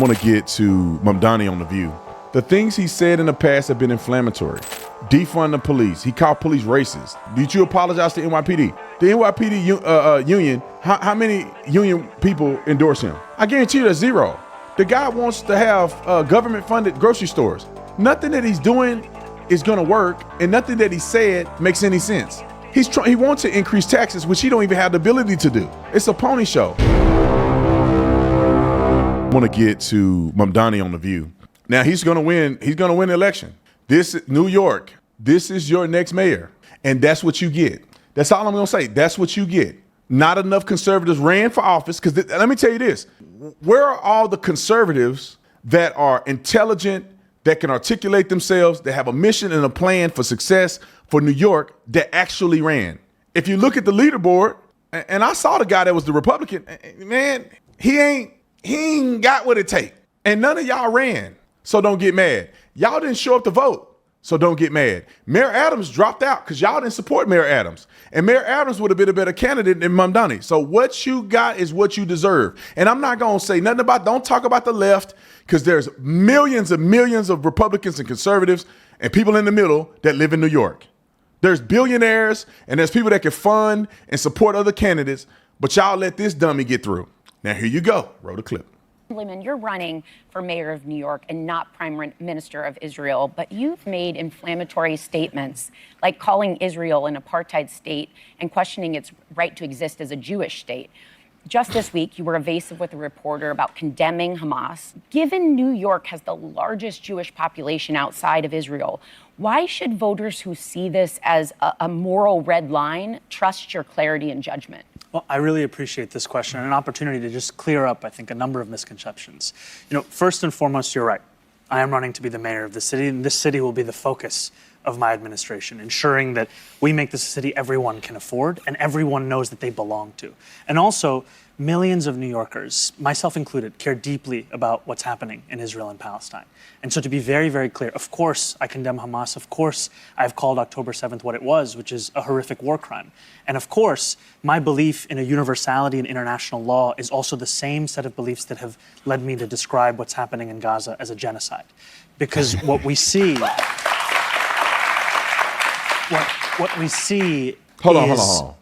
I want to get to Mamdani on The View. The things he said in the past have been inflammatory. Defund the police. He called police racist. Did you apologize to NYPD? The NYPD union, how many union people endorse him? I guarantee you that's zero. The guy wants to have government-funded grocery stores. Nothing that he's doing is going to work, and nothing that he said makes any sense. He wants to increase taxes, which he don't even have the ability to do. It's a pony show. I want to get to Mamdani on The View. Now he's going to win. He's going to win the election. This is New York. This is your next mayor, and that's what you get. That's all I'm going to say. That's what you get. Not enough conservatives ran for office because let me tell you this: where are all the conservatives that are intelligent, that can articulate themselves, that have a mission and a plan for success for New York that actually ran? If you look at the leaderboard, and I saw the guy that was the Republican, man, he ain't got what it takes. And none of y'all ran. So don't get mad. Y'all didn't show up to vote. So don't get mad. Mayor Adams dropped out because y'all didn't support Mayor Adams. And Mayor Adams would have been a better candidate than Mamdani. So what you got is what you deserve. And I'm not going to say nothing don't talk about the left, because there's millions and millions of Republicans and conservatives and people in the middle that live in New York. There's billionaires and there's people that can fund and support other candidates, but y'all let this dummy get through. Now, here you go. Roll the clip. Assemblyman, you're running for mayor of New York and not prime minister of Israel, but you've made inflammatory statements like calling Israel an apartheid state and questioning its right to exist as a Jewish state. Just this week, you were evasive with a reporter about condemning Hamas. Given New York has the largest Jewish population outside of Israel, why should voters who see this as a moral red line trust your clarity and judgment? Well, I really appreciate this question and an opportunity to just clear up, I think, a number of misconceptions. First and foremost, you're right. I am running to be the mayor of the city, and this city will be the focus of my administration, ensuring that we make this a city everyone can afford and everyone knows that they belong to. And also, millions of New Yorkers, myself included, care deeply about what's happening in Israel and Palestine. And so to be very, very clear, of course I condemn Hamas. Of course I've called October 7th what it was, which is a horrific war crime. And of course, my belief in a universality in international law is also the same set of beliefs that have led me to describe what's happening in Gaza as a genocide. Because what we see... What we see Hold on.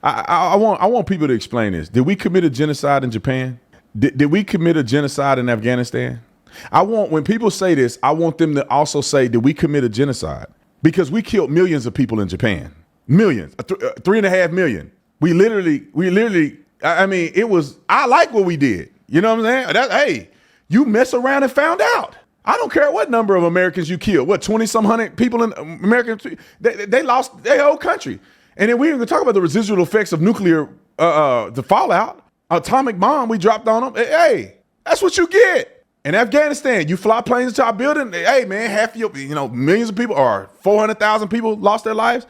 I want people to explain this. Did we commit a genocide in Japan? Did we commit a genocide in Afghanistan? When people say this, I want them to also say, did we commit a genocide? Because we killed millions of people in Japan. Millions, 3.5 million. We literally, I like what we did. You know what I'm saying? Hey, you mess around and found out. I don't care what number of Americans you killed. 20-some hundred people in America, they lost their whole country. And then we ain't gonna talk about the residual effects of nuclear, the fallout, atomic bomb we dropped on them. Hey, that's what you get. In Afghanistan, you fly planes into our building. Hey, man, half of your, millions of people, or 400,000 people lost their lives.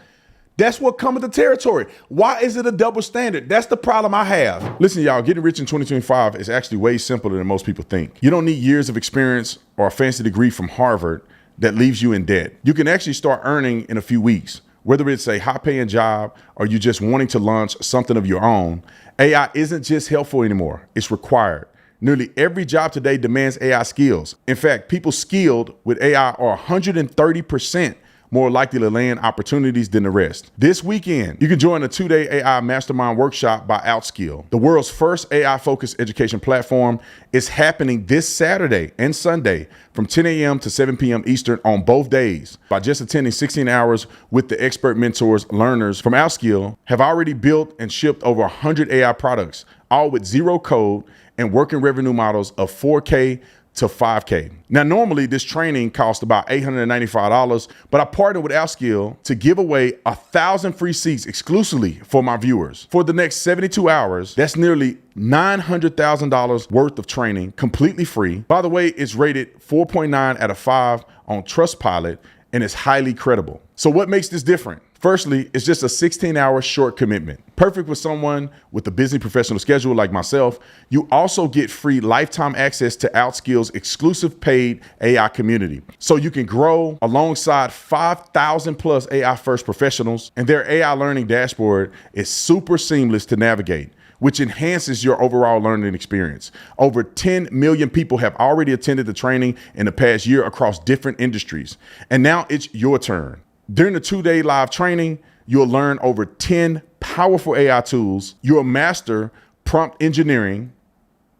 That's what comes with the territory. Why is it a double standard? That's the problem I have. Listen, y'all, getting rich in 2025 is actually way simpler than most people think. You don't need years of experience or a fancy degree from Harvard that leaves you in debt. You can actually start earning in a few weeks. Whether it's a high-paying job or you just wanting to launch something of your own, AI isn't just helpful anymore, it's required. Nearly every job today demands AI skills. In fact, people skilled with AI are 130% more likely to land opportunities than the rest. This weekend, you can join a 2-day AI Mastermind Workshop by Outskill. The world's first AI-focused education platform is happening this Saturday and Sunday from 10 a.m. to 7 p.m. Eastern on both days. By just attending 16 hours with the expert mentors, learners from Outskill have already built and shipped over 100 AI products, all with zero code and working revenue models of 4K to 5K. Now, normally this training costs about $895, but I partnered with Outskill to give away 1,000 free seats exclusively for my viewers. For the next 72 hours, that's nearly $900,000 worth of training, completely free. By the way, it's rated 4.9 out of 5 on Trustpilot, and it's highly credible. So what makes this different? Firstly, it's just a 16-hour short commitment. Perfect with someone with a busy professional schedule like myself. You also get free lifetime access to Outskill's exclusive paid AI community. So you can grow alongside 5,000 plus AI first professionals, and their AI learning dashboard is super seamless to navigate. which enhances your overall learning experience. Over 10 million people have already attended the training in the past year across different industries. And now it's your turn. During the 2-day live training, you'll learn over 10 powerful AI tools. You'll master prompt engineering,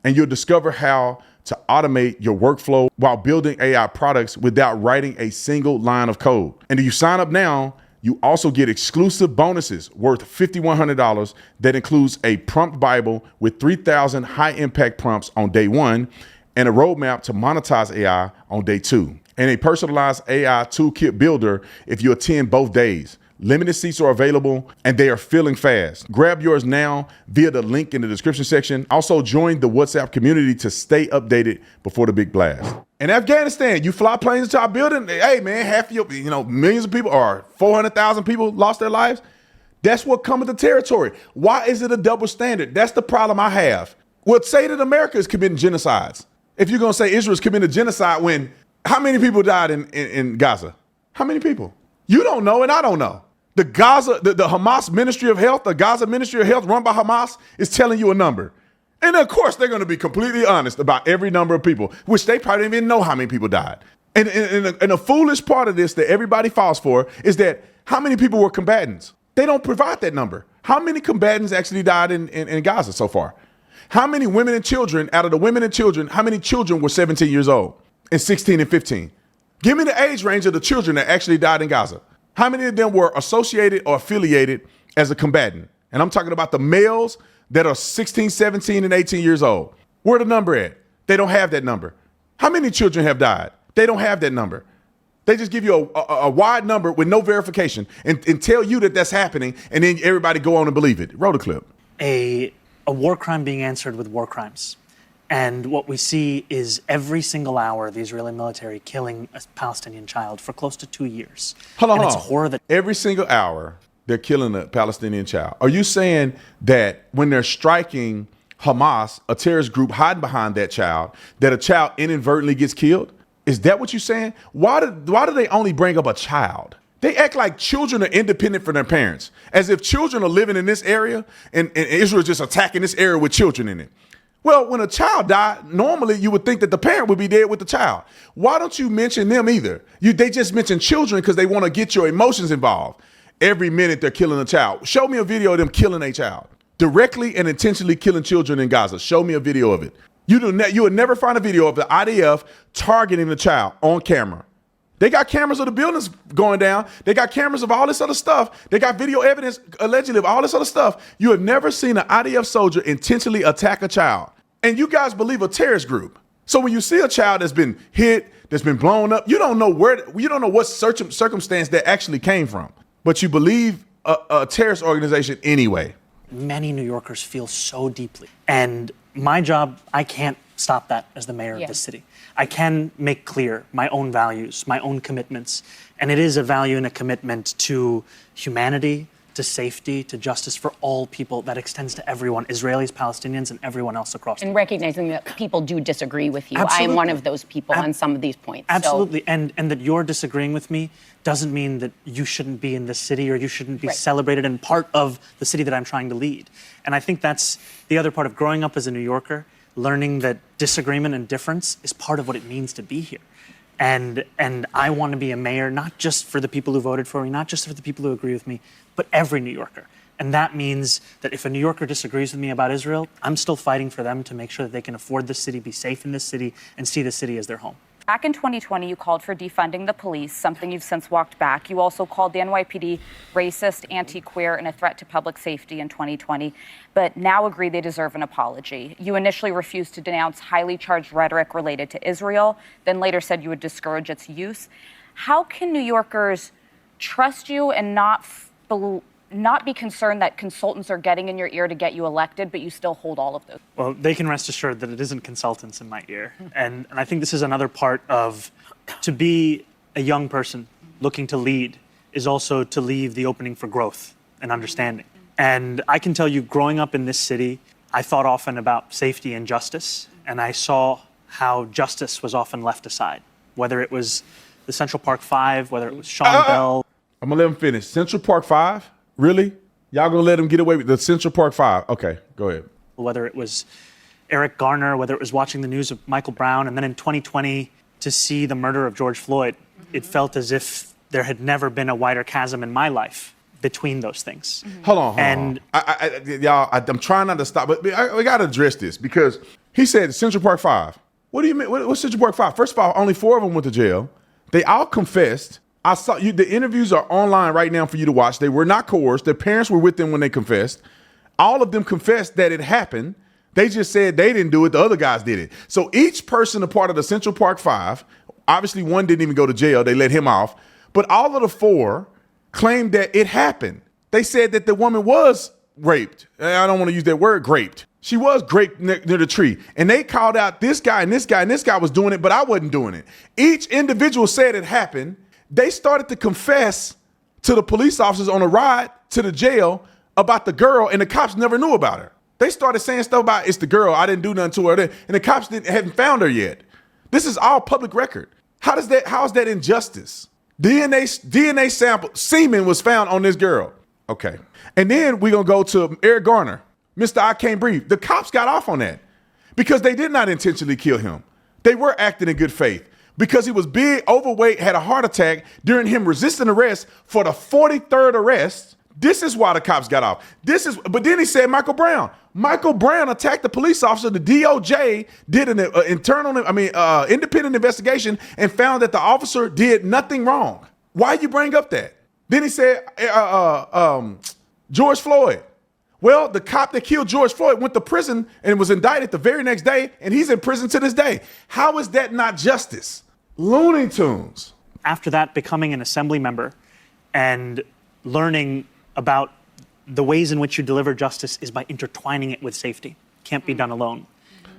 and you'll discover how to automate your workflow while building AI products without writing a single line of code. And if you sign up now, you also get exclusive bonuses worth $5,100 that includes a prompt Bible with 3,000 high-impact prompts on day 1 and a roadmap to monetize AI on day 2, and a personalized AI toolkit builder if you attend both days. Limited seats are available and they are filling fast. Grab yours now via the link in the description section. Also join the WhatsApp community to stay updated before the big blast. In Afghanistan, you fly planes into our building. Hey man, half of your, millions of people or 400,000 people lost their lives. That's what comes with the territory. Why is it a double standard? That's the problem I have. Well, say that America is committing genocides. If you're gonna say Israel's committing genocide, when how many people died in Gaza? How many people? You don't know and I don't know. The Hamas Ministry of Health, the Gaza Ministry of Health run by Hamas is telling you a number. And of course, they're going to be completely honest about every number of people, which they probably didn't even know how many people died. And a foolish part of this that everybody falls for is that how many people were combatants? They don't provide that number. How many combatants actually died in Gaza so far? How many women and children, out of the women and children, how many children were 17 years old and 16 and 15? Give me the age range of the children that actually died in Gaza. How many of them were associated or affiliated as a combatant? And I'm talking about the males that are 16, 17, and 18 years old. Where the number at? They don't have that number. How many children have died? They don't have that number. They just give you a wide number with no verification and tell you that that's happening, and then everybody go on and believe it. Roll the clip. A war crime being answered with war crimes. And what we see is every single hour, the Israeli military killing a Palestinian child for close to 2 years. Hold on. It's a horror that every single hour they're killing a Palestinian child. Are you saying that when they're striking Hamas, a terrorist group hiding behind that child, that a child inadvertently gets killed? Is that what you're saying? Why do they only bring up a child? They act like children are independent from their parents, as if children are living in this area and Israel is just attacking this area with children in it. Well, when a child died, normally you would think that the parent would be dead with the child. Why don't you mention them either? They just mention children because they want to get your emotions involved. Every minute they're killing a child. Show me a video of them killing a child. Directly and intentionally killing children in Gaza. Show me a video of it. You will never find a video of the IDF targeting the child on camera. They got cameras of the buildings going down. They got cameras of all this other stuff. They got video evidence, allegedly, of all this other stuff. You have never seen an IDF soldier intentionally attack a child. And you guys believe a terrorist group. So when you see a child that's been hit, that's been blown up, you don't know what circumstance that actually came from. But you believe a terrorist organization anyway. Many New Yorkers feel so deeply. And my job, I can't stop that as the mayor of the city. I can make clear my own values, my own commitments. And it is a value and a commitment to humanity, to safety, to justice for all people that extends to everyone, Israelis, Palestinians, and everyone else across the world. And recognizing that people do disagree with you. Absolutely. I am one of those people on some of these points. Absolutely. So. And that you're disagreeing with me doesn't mean that you shouldn't be in this city or you shouldn't be celebrated and part of the city that I'm trying to lead. And I think that's the other part of growing up as a New Yorker, learning that disagreement and difference is part of what it means to be here. And I want to be a mayor, not just for the people who voted for me, not just for the people who agree with me, but every New Yorker. And that means that if a New Yorker disagrees with me about Israel, I'm still fighting for them to make sure that they can afford this city, be safe in this city, and see the city as their home. Back in 2020, you called for defunding the police, something you've since walked back. You also called the NYPD racist, anti-queer, and a threat to public safety in 2020, but now agree they deserve an apology. You initially refused to denounce highly charged rhetoric related to Israel, then later said you would discourage its use. How can New Yorkers trust you and not be concerned that consultants are getting in your ear to get you elected, but you still hold all of those? Well, they can rest assured that it isn't consultants in my ear. And I think this is another part of, to be a young person looking to lead is also to leave the opening for growth and understanding. And I can tell you, growing up in this city, I thought often about safety and justice, and I saw how justice was often left aside, whether it was the Central Park Five, whether it was Sean Bell. I'm gonna let him finish. Central Park 5? Really? Y'all gonna let him get away with the Central Park 5? Okay, go ahead. whether it was Eric Garner, whether it was watching the news of Michael Brown, and then in 2020 to see the murder of George Floyd, it felt as if there had never been a wider chasm in my life between those things. Hold on. Y'all, I'm trying not to stop, but we got to address this because he said Central Park 5. What do you mean? What's Central Park 5? First of all, only 4 of them went to jail. They all confessed. I saw you. The interviews are online right now for you to watch. They were not coerced. Their parents were with them when they confessed. All of them confessed that it happened. They just said they didn't do it. The other guys did it. So each person a part of the Central Park 5, obviously one didn't even go to jail. They let him off. But all of the 4 claimed that it happened. They said that the woman was raped. I don't want to use that word, raped. She was raped near the tree. And they called out this guy and this guy and this guy was doing it, but I wasn't doing it. Each individual said it happened. They started to confess to the police officers on the ride to the jail about the girl, and the cops never knew about her. They started saying stuff about, it's the girl, I didn't do nothing to her, and the cops hadn't found her yet. This is all public record. How is that injustice? DNA sample, semen was found on this girl. Okay. And then we're going to go to Eric Garner. Mr. I Can't Breathe. The cops got off on that because they did not intentionally kill him. They were acting in good faith because he was big, overweight, had a heart attack during him resisting arrest for the 43rd arrest. This is why the cops got off. But then he said Michael Brown. Michael Brown attacked the police officer. The DOJ did an independent investigation and found that the officer did nothing wrong. Why you bring up that? Then he said George Floyd. Well, the cop that killed George Floyd went to prison and was indicted the very next day, and he's in prison to this day. How is that not justice? Looney Tunes. After that, becoming an assembly member and learning about the ways in which you deliver justice is by intertwining it with safety. Can't be done alone.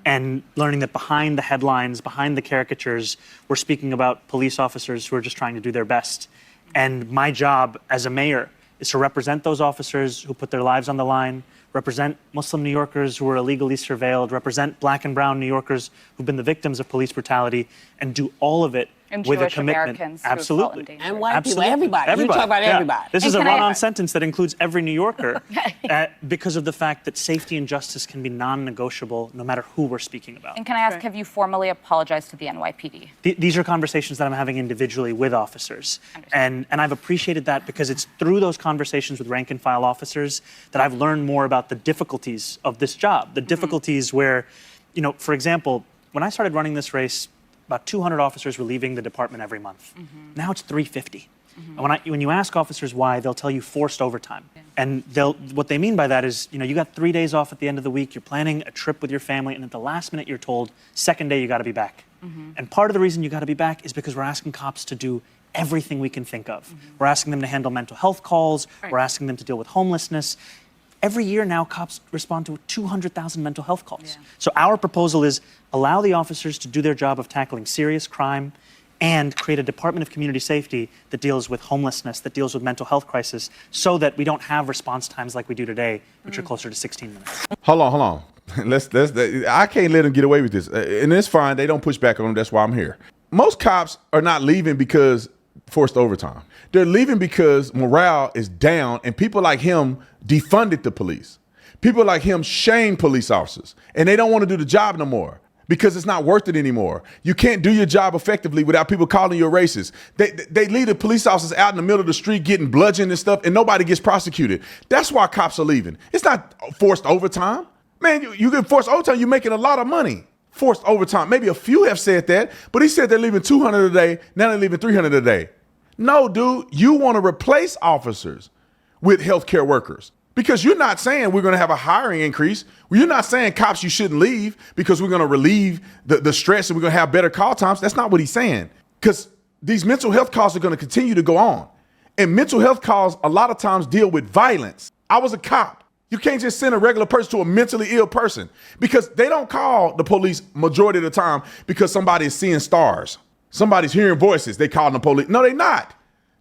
And learning that behind the headlines, behind the caricatures, we're speaking about police officers who are just trying to do their best. And my job as a mayor is to represent those officers who put their lives on the line, represent Muslim New Yorkers who are illegally surveilled, represent Black and brown New Yorkers who've been the victims of police brutality, and do all of it And with Jewish a commitment. Americans who Absolutely. have fallen And white people, Absolutely. everybody. You talk about Yeah. everybody. This And is a can I- run-on sentence that includes every New Yorker because of the fact that safety and justice can be non-negotiable no matter who we're speaking about. And can I ask, have you formally apologized to the NYPD? These are conversations that I'm having individually with officers. And I've appreciated that because it's through those conversations with rank and file officers that I've learned more about the difficulties of this job. The difficulties where, for example, when I started running this race, about 200 officers were leaving the department every month. Now it's 350. And when you ask officers why, they'll tell you forced overtime. And what they mean by that is, you got 3 days off at the end of the week, you're planning a trip with your family, and at the last minute you're told, second day you got to be back. And part of the reason you got to be back is because we're asking cops to do everything we can think of. We're asking them to handle mental health calls, we're asking them to deal with homelessness. Every year now, cops respond to 200,000 mental health calls. So our proposal is allow the officers to do their job of tackling serious crime and create a Department of Community Safety that deals with homelessness, that deals with mental health crisis, so that we don't have response times like we do today, which are closer to 16 minutes. Hold on. I can't let them get away with this. And it's fine. They don't push back on them. That's why I'm here. Most cops are not leaving because forced overtime. They're leaving because morale is down and people like him defunded the police. People like him shame police officers and they don't want to do the job no more because it's not worth it anymore. You can't do your job effectively without people calling you a racist. They leave the police officers out in the middle of the street getting bludgeoned and stuff and nobody gets prosecuted. That's why cops are leaving. It's not forced overtime. Man, you get forced overtime, you're making a lot of money. Forced overtime. Maybe a few have said that, but he said they're leaving 200 a day. Now they're leaving 300 a day. No, dude, you want to replace officers with healthcare workers because you're not saying we're going to have a hiring increase. You're not saying cops, you shouldn't leave because we're going to relieve the stress and we're going to have better call times. That's not what he's saying because these mental health calls are going to continue to go on. And mental health calls a lot of times deal with violence. I was a cop. You can't just send a regular person to a mentally ill person because they don't call the police majority of the time because somebody is seeing stars. Somebody's hearing voices. They call the police. No, they're not.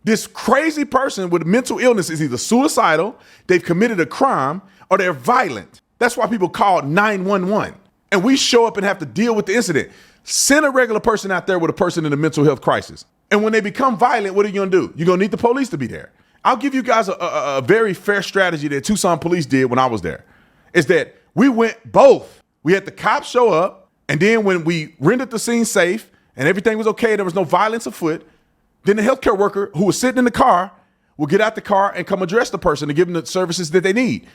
This crazy person with mental illness is either suicidal, they've committed a crime, or they're violent. That's why people call 911. And we show up and have to deal with the incident. Send a regular person out there with a person in a mental health crisis. And when they become violent, what are you going to do? You're going to need the police to be there. I'll give you guys a very fair strategy that Tucson police did when I was there. Is that We went both. We had the cops show up, and then when we rendered the scene safe and everything was okay, there was no violence afoot, then the healthcare worker who was sitting in the car will get out the car and come address the person to give them the services that they need.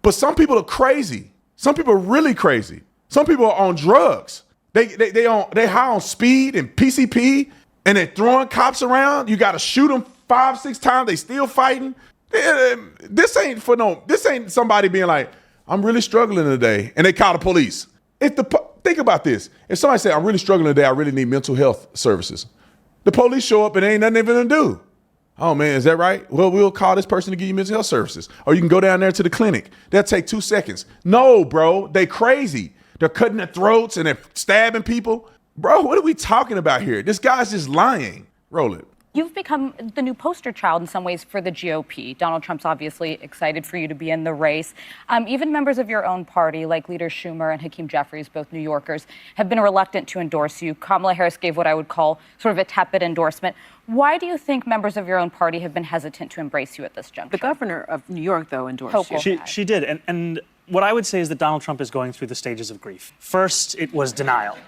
But some people are crazy. Some people are really crazy. Some people are on drugs. They high on speed and PCP, and they're throwing cops around. You got to shoot them 5-6 times. They still fighting. This ain't somebody being like, I'm really struggling today, and they call the police. Think about this. If somebody say, I'm really struggling today, I really need mental health services. The police show up and there ain't nothing they're gonna do. Oh man, is that right? Well, we'll call this person to give you mental health services. Or you can go down there to the clinic. That'll take 2 seconds. No, bro, they crazy. They're cutting their throats and they're stabbing people. Bro, what are we talking about here? This guy's just lying. Roll it. You've become the new poster child in some ways for the GOP. Donald Trump's obviously excited for you to be in the race. Even members of your own party, like Leader Schumer and Hakeem Jeffries, both New Yorkers, have been reluctant to endorse you. Kamala Harris gave what I would call sort of a tepid endorsement. Why do you think members of your own party have been hesitant to embrace you at this juncture? The governor of New York, though, endorsed you. She did. And what I would say is that Donald Trump is going through the stages of grief. First, it was denial.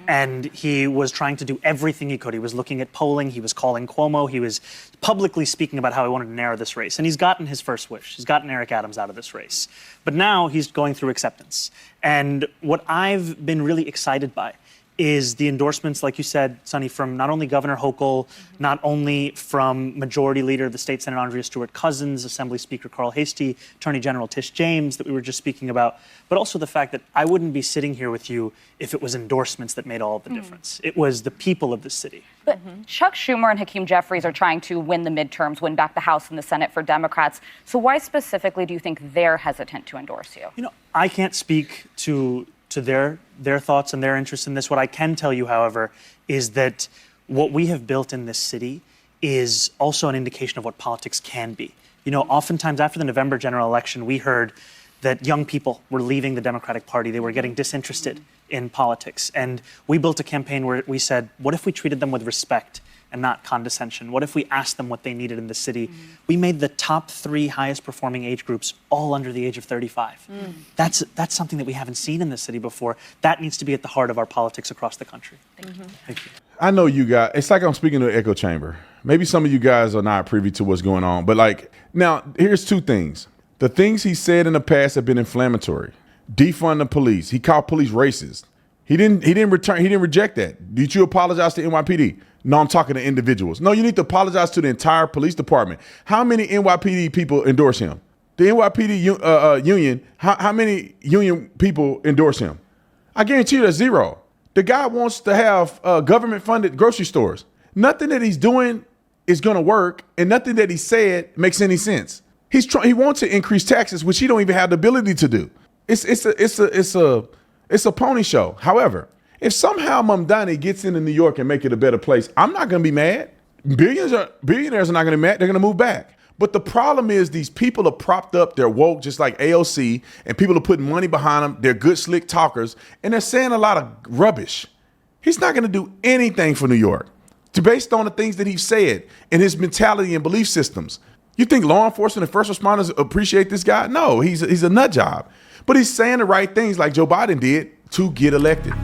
And he was trying to do everything he could. He was looking at polling. He was calling Cuomo. He was publicly speaking about how he wanted to narrow this race. And he's gotten his first wish. He's gotten Eric Adams out of this race. But now he's going through acceptance. And what I've been really excited by is the endorsements, like you said, Sonny, from not only Governor Hochul, not only from Majority Leader of the State Senate Andrea Stewart-Cousins, Assembly Speaker Carl Hastie, Attorney General Tish James that we were just speaking about, but also the fact that I wouldn't be sitting here with you if it was endorsements that made all of the difference. It was the people of the city. But Chuck Schumer and Hakeem Jeffries are trying to win the midterms, win back the House and the Senate for Democrats. So why specifically do you think they're hesitant to endorse you? You know, I can't speak to their thoughts and their interest in this. What I can tell you, however, is that what we have built in this city is also an indication of what politics can be. You know, oftentimes after the November general election, we heard that young people were leaving the Democratic Party. They were getting disinterested in politics. And we built a campaign where we said, what if we treated them with respect and not condescension? What if we asked them what they needed in the city? We made the top 3 highest performing age groups all under the age of 35. That's something that we haven't seen in this city before. That needs to be at the heart of our politics across the country. Thank you. I know you guys, it's like I'm speaking to an echo chamber. Maybe some of you guys are not privy to what's going on, but like, now here's 2 things. The things he said in the past have been inflammatory. Defund the police. He called police racist. He didn't reject that. Did you apologize to NYPD? No, I'm talking to individuals. No, you need to apologize to the entire police department. How many NYPD people endorse him? The NYPD union, how many union people endorse him? I guarantee you that's 0. The guy wants to have government-funded grocery stores. Nothing that he's doing is going to work, and nothing that he said makes any sense. He wants to increase taxes, which he don't even have the ability to do. It's a pony show. However, if somehow Mamdani gets into New York and make it a better place, I'm not going to be mad. Billionaires are not going to be mad. They're going to move back. But the problem is these people are propped up. They're woke, just like AOC, and people are putting money behind them. They're good, slick talkers, and they're saying a lot of rubbish. He's not going to do anything for New York based on the things that he said and his mentality and belief systems. You think law enforcement and first responders appreciate this guy? No, he's a nut job. But he's saying the right things like Joe Biden did to get elected.